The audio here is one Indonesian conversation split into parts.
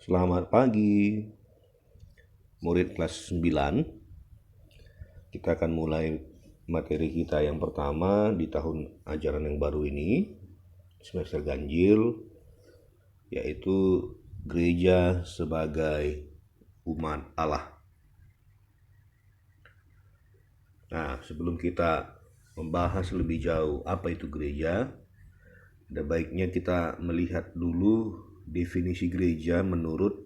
Selamat pagi, murid kelas 9. Kita akan mulai materi kita yang pertama di tahun ajaran yang baru ini, semester ganjil, yaitu gereja sebagai umat Allah. Nah, sebelum kita membahas lebih jauh apa itu gereja, ada baiknya kita melihat dulu definisi gereja menurut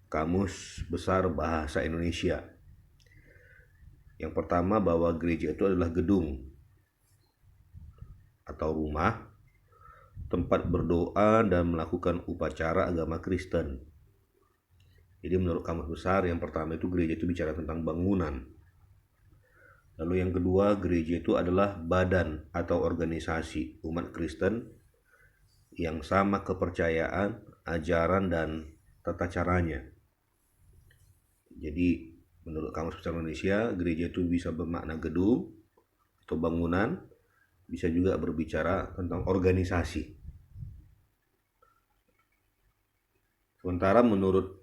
Kamus Besar Bahasa Indonesia. Yang pertama, bahwa gereja itu adalah gedung atau rumah, tempat berdoa dan melakukan upacara agama Kristen. Jadi menurut Kamus Besar, yang pertama itu gereja itu bicara tentang bangunan. Lalu yang kedua, gereja itu adalah badan atau organisasi umat Kristen yang sama kepercayaan, ajaran, dan tata caranya. Jadi menurut Kamus Besar Indonesia, gereja itu bisa bermakna gedung atau bangunan, bisa juga berbicara tentang organisasi. Sementara menurut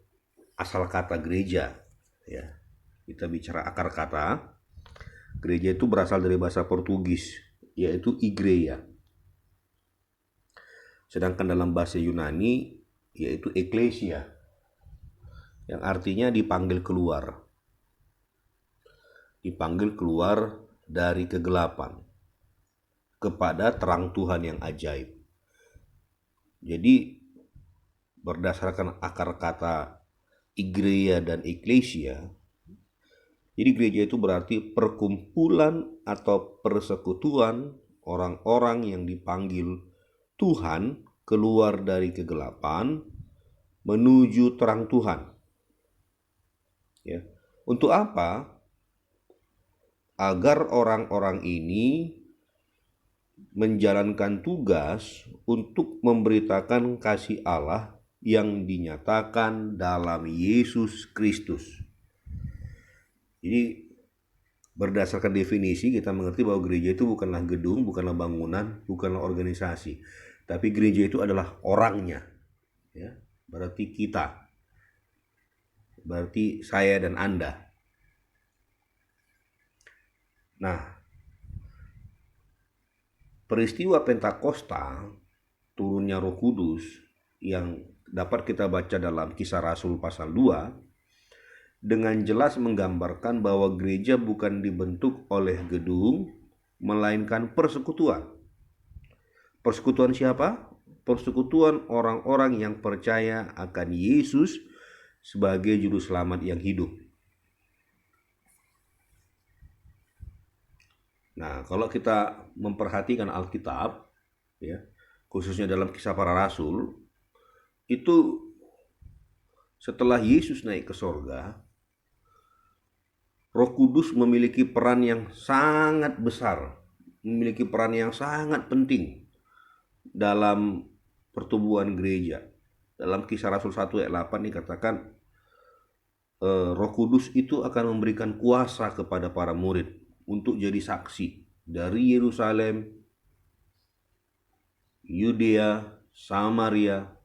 asal kata gereja, ya, kita bicara akar kata, gereja itu berasal dari bahasa Portugis, yaitu igreja. Sedangkan dalam bahasa Yunani, yaitu eklesia, yang artinya dipanggil keluar. Dipanggil keluar dari kegelapan kepada terang Tuhan yang ajaib. Jadi berdasarkan akar kata igreja dan eklesia, jadi gereja itu berarti perkumpulan atau persekutuan orang-orang yang dipanggil Tuhan keluar dari kegelapan menuju terang Tuhan. Ya. Untuk apa? Agar orang-orang ini menjalankan tugas untuk memberitakan kasih Allah yang dinyatakan dalam Yesus Kristus. Jadi berdasarkan definisi kita mengerti bahwa gereja itu bukanlah gedung, bukanlah bangunan, bukanlah organisasi, tapi gereja itu adalah orangnya, ya, berarti kita, berarti saya dan Anda. Nah, peristiwa Pentakosta, turunnya Roh Kudus, yang dapat kita baca dalam Kisah Rasul pasal 2, dengan jelas menggambarkan bahwa gereja bukan dibentuk oleh gedung, melainkan persekutuan. Persekutuan siapa? Persekutuan orang-orang yang percaya akan Yesus sebagai juru selamat yang hidup. Nah, kalau kita memperhatikan Alkitab, ya, khususnya dalam Kisah Para Rasul, itu setelah Yesus naik ke sorga, Roh Kudus memiliki peran yang sangat besar, memiliki peran yang sangat penting dalam pertumbuhan gereja. Dalam Kisah Rasul 1 ayat 8 dikatakan, Roh Kudus itu akan memberikan kuasa kepada para murid untuk jadi saksi dari Yerusalem, Yudea, Samaria,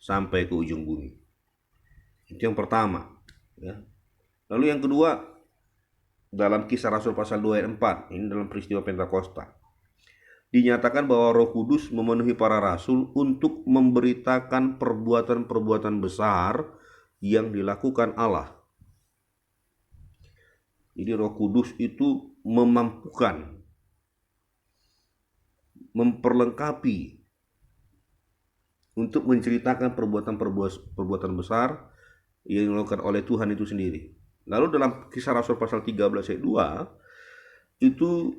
sampai ke ujung bumi. Itu yang pertama, ya. Lalu yang kedua, dalam Kisah Rasul pasal 2 ayat 4, ini dalam peristiwa Pentakosta, dinyatakan bahwa Roh Kudus memenuhi para rasul untuk memberitakan perbuatan-perbuatan besar yang dilakukan Allah. Jadi Roh Kudus itu memampukan, memperlengkapi untuk menceritakan perbuatan besar yang dilakukan oleh Tuhan itu sendiri. Lalu dalam Kisah Rasul pasal 13 ayat 2 itu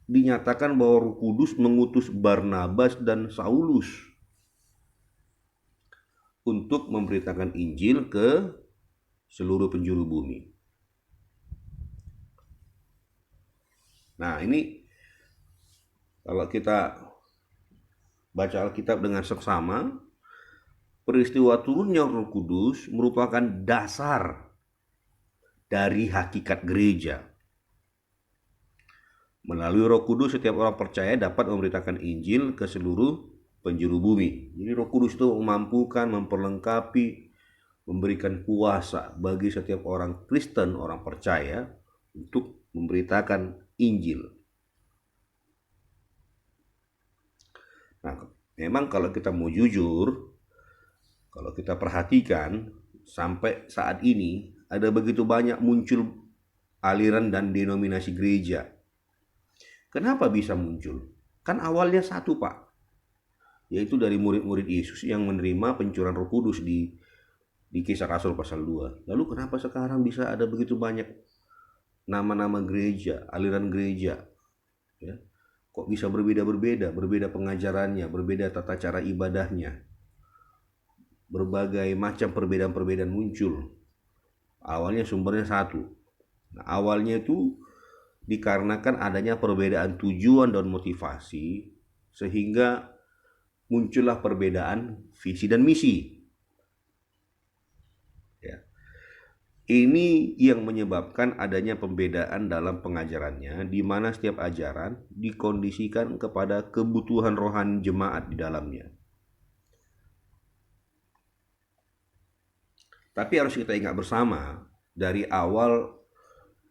dinyatakan bahwa Roh Kudus mengutus Barnabas dan Saulus untuk memberitakan Injil ke seluruh penjuru bumi. Nah, ini kalau kita baca Alkitab dengan seksama, peristiwa turunnya Roh Kudus merupakan dasar dari hakikat gereja. Melalui Roh Kudus setiap orang percaya dapat memberitakan Injil ke seluruh penjuru bumi. Jadi Roh Kudus itu memampukan, memperlengkapi memberikan kuasa bagi setiap orang Kristen, orang percaya untuk memberitakan Injil. Nah, memang kalau kita mau jujur, kalau kita perhatikan sampai saat ini ada begitu banyak muncul aliran dan denominasi gereja. Kenapa bisa muncul? Kan awalnya satu, Pak, yaitu dari murid-murid Yesus yang menerima pencurahan Roh Kudus di Kisah Rasul pasal 2. Lalu kenapa sekarang bisa ada begitu banyak nama-nama gereja, aliran gereja? Ya. Kok bisa berbeda pengajarannya, berbeda tata cara ibadahnya. Berbagai macam perbedaan-perbedaan muncul. Awalnya sumbernya satu. Nah, awalnya itu dikarenakan adanya perbedaan tujuan dan motivasi, sehingga muncullah perbedaan visi dan misi. Ya. Ini yang menyebabkan adanya pembedaan dalam pengajarannya, di mana setiap ajaran dikondisikan kepada kebutuhan rohani jemaat di dalamnya. Tapi harus kita ingat bersama, dari awal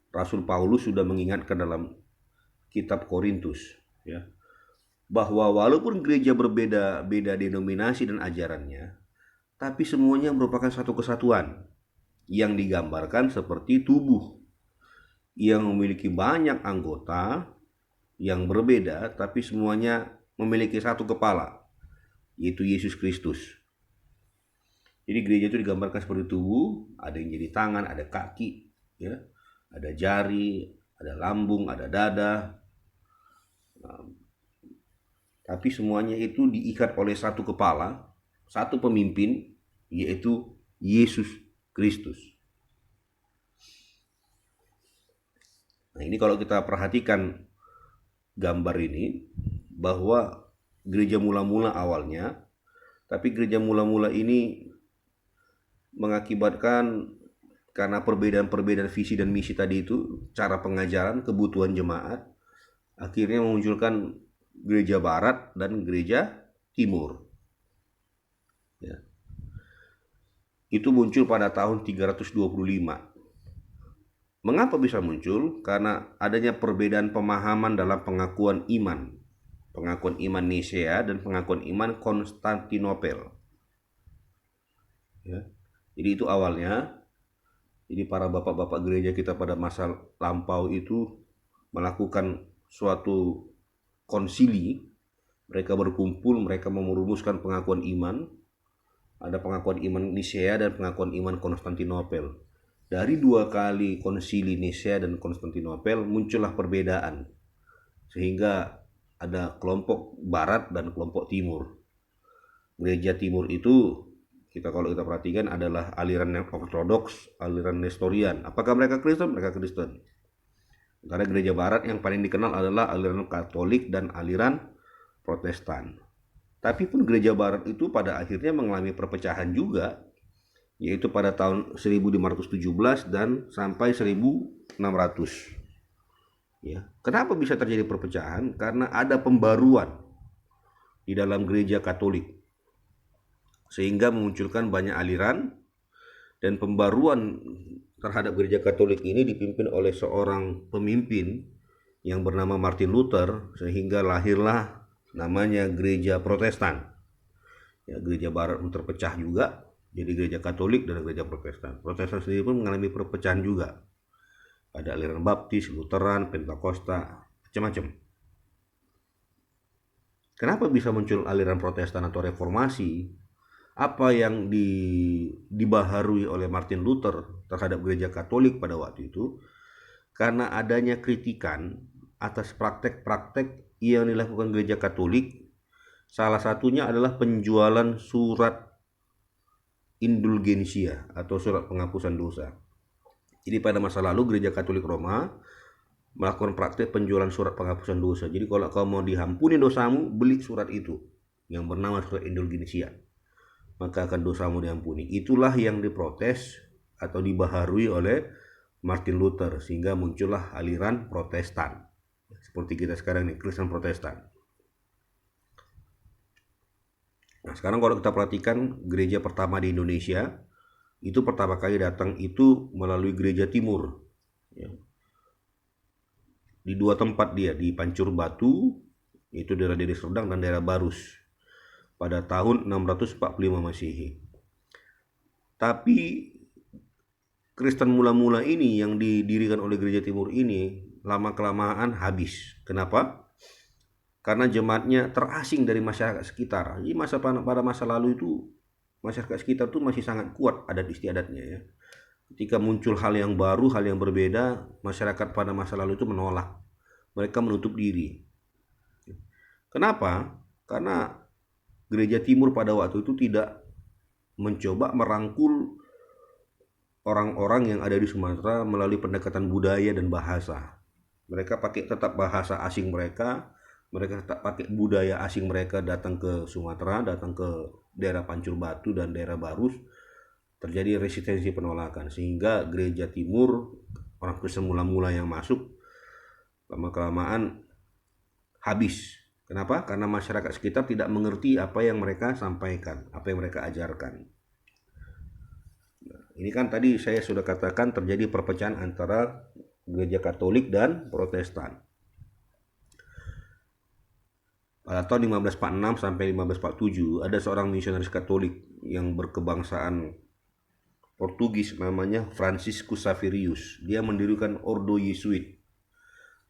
Rasul Paulus sudah mengingatkan dalam kitab Korintus, ya, bahwa walaupun gereja berbeda-beda denominasi dan ajarannya, tapi semuanya merupakan satu kesatuan yang digambarkan seperti tubuh yang memiliki banyak anggota yang berbeda, tapi semuanya memiliki satu kepala, yaitu Yesus Kristus. Jadi gereja itu digambarkan seperti tubuh, ada yang jadi tangan, ada kaki, ya, ada jari, ada lambung, ada dada. Nah, tapi semuanya itu diikat oleh satu kepala, satu pemimpin, yaitu Yesus Kristus. Nah, ini kalau kita perhatikan gambar ini, bahwa gereja mula-mula awalnya, tapi gereja mula-mula ini mengakibatkan karena perbedaan-perbedaan visi dan misi tadi itu, cara pengajaran, kebutuhan jemaat, akhirnya memunculkan gereja barat dan gereja timur. Ya. Itu muncul pada tahun 325. Mengapa bisa muncul? Karena adanya perbedaan pemahaman dalam pengakuan iman. Pengakuan iman Nisea dan pengakuan iman Konstantinopel. Ya. Jadi itu awalnya. Jadi para bapak-bapak gereja kita pada masa lampau itu melakukan suatu konsili. Mereka berkumpul, mereka merumuskan pengakuan iman. Ada pengakuan iman Nisea dan pengakuan iman Konstantinopel. Dari dua kali konsili Nisea dan Konstantinopel muncullah perbedaan. Sehingga ada kelompok barat dan kelompok timur. Gereja timur itu kalau kita perhatikan adalah aliran ortodoks, aliran Nestorian. Apakah mereka Kristen? Mereka Kristen. Karena gereja barat yang paling dikenal adalah aliran Katolik dan aliran Protestan. Tapi pun gereja barat itu pada akhirnya mengalami perpecahan juga, yaitu pada tahun 1517 dan sampai 1600. Ya. Kenapa bisa terjadi perpecahan? Karena ada pembaruan di dalam gereja Katolik, sehingga memunculkan banyak aliran, dan pembaruan terhadap gereja Katolik ini dipimpin oleh seorang pemimpin yang bernama Martin Luther, sehingga lahirlah namanya gereja Protestan. Ya, gereja barat terpecah juga, jadi gereja Katolik dan gereja Protestan. Protestan sendiri pun mengalami perpecahan juga. Ada aliran Baptis, Lutheran, Pentakosta, macam-macam. Kenapa bisa muncul aliran Protestan atau Reformasi? Apa yang dibaharui oleh Martin Luther terhadap gereja Katolik pada waktu itu? Karena adanya kritikan atas praktek-praktek yang dilakukan gereja Katolik. Salah satunya adalah penjualan surat indulgensia atau surat penghapusan dosa. Jadi pada masa lalu gereja Katolik Roma melakukan praktek penjualan surat penghapusan dosa. Jadi kalau kau mau diampuni dosamu, beli surat itu yang bernama surat indulgensia, maka akan dosamu diampuni. Itulah yang diprotes atau dibaharui oleh Martin Luther, sehingga muncullah aliran Protestan. Seperti kita sekarang nih, Kristen Protestan. Nah, sekarang kalau kita perhatikan gereja pertama di Indonesia itu pertama kali datang itu melalui gereja timur, ya. Di dua tempat dia, di Pancur Batu, itu daerah Deli Serdang, dan daerah Barus pada tahun 645 Masehi. Tapi Kristen mula-mula ini yang didirikan oleh gereja timur ini lama-kelamaan habis. Kenapa? Karena jemaatnya terasing dari masyarakat sekitar. Jadi pada masa lalu itu masyarakat sekitar itu masih sangat kuat adat istiadatnya, ya. Ketika muncul hal yang baru, hal yang berbeda, masyarakat pada masa lalu itu menolak. Mereka menutup diri. Kenapa? Karena gereja timur pada waktu itu tidak mencoba merangkul orang-orang yang ada di Sumatera melalui pendekatan budaya dan bahasa. Mereka pakai tetap bahasa asing mereka tetap pakai budaya asing mereka datang ke Sumatera, datang ke daerah Pancur Batu dan daerah Barus, terjadi resistensi penolakan, sehingga gereja timur, orang Kristen mula-mula yang masuk, lama-kelamaan habis. Kenapa? Karena masyarakat sekitar tidak mengerti apa yang mereka sampaikan, apa yang mereka ajarkan. Ini kan tadi saya sudah katakan terjadi perpecahan antara gereja Katolik dan Protestan. Pada tahun 1546 sampai 1547 ada seorang misionaris Katolik yang berkebangsaan Portugis namanya Franciscus Xaverius. Dia mendirikan Ordo Yesuit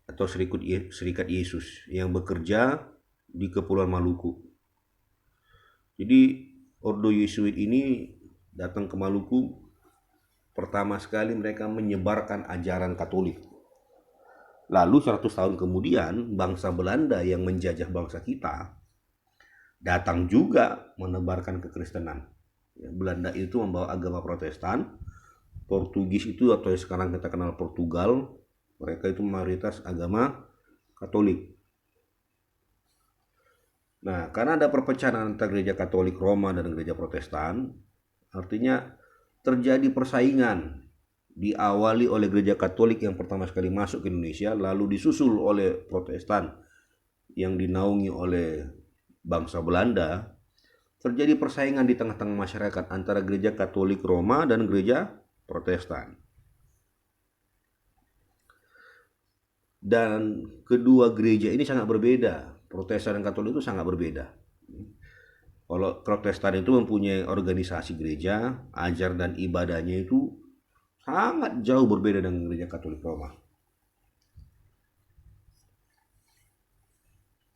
atau Serikat Yesus yang bekerja di Kepulauan Maluku. Jadi Ordo Yesuit ini datang ke Maluku, pertama sekali mereka menyebarkan ajaran Katolik. Lalu 100 tahun kemudian bangsa Belanda yang menjajah bangsa kita datang juga menebarkan kekristenan. Belanda itu membawa agama Protestan, Portugis itu atau yang sekarang kita kenal Portugal, mereka itu mayoritas agama Katolik. Nah, karena ada perpecahan antara gereja Katolik Roma dan gereja Protestan, artinya terjadi persaingan. Diawali oleh gereja Katolik yang pertama sekali masuk ke Indonesia, lalu disusul oleh Protestan yang dinaungi oleh bangsa Belanda. Terjadi persaingan di tengah-tengah masyarakat antara gereja Katolik Roma dan gereja Protestan. Dan kedua gereja ini sangat berbeda. Protestan dan Katolik itu sangat berbeda. Kalau Protestan itu mempunyai organisasi gereja, ajar dan ibadahnya itu sangat jauh berbeda dengan gereja Katolik Roma.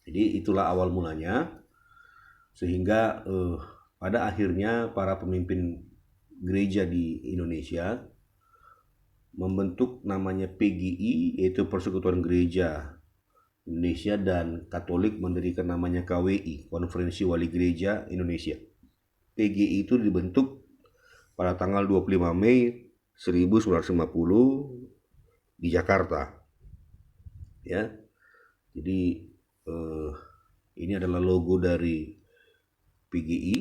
Jadi itulah awal mulanya, sehingga pada akhirnya para pemimpin gereja di Indonesia membentuk namanya PGI, yaitu Persekutuan Gereja Indonesia, dan Katolik mendirikan namanya KWI, Konferensi Wali Gereja Indonesia. PGI itu dibentuk pada tanggal 25 Mei 1950 di Jakarta, ya. Jadi ini adalah logo dari PGI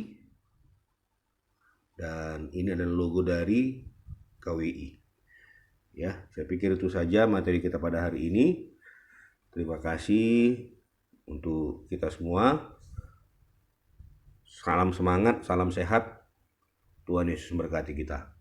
dan ini adalah logo dari KWI, ya. Saya pikir itu saja materi kita pada hari ini. Terima kasih untuk kita semua. Salam semangat, salam sehat. Tuhan Yesus memberkati kita.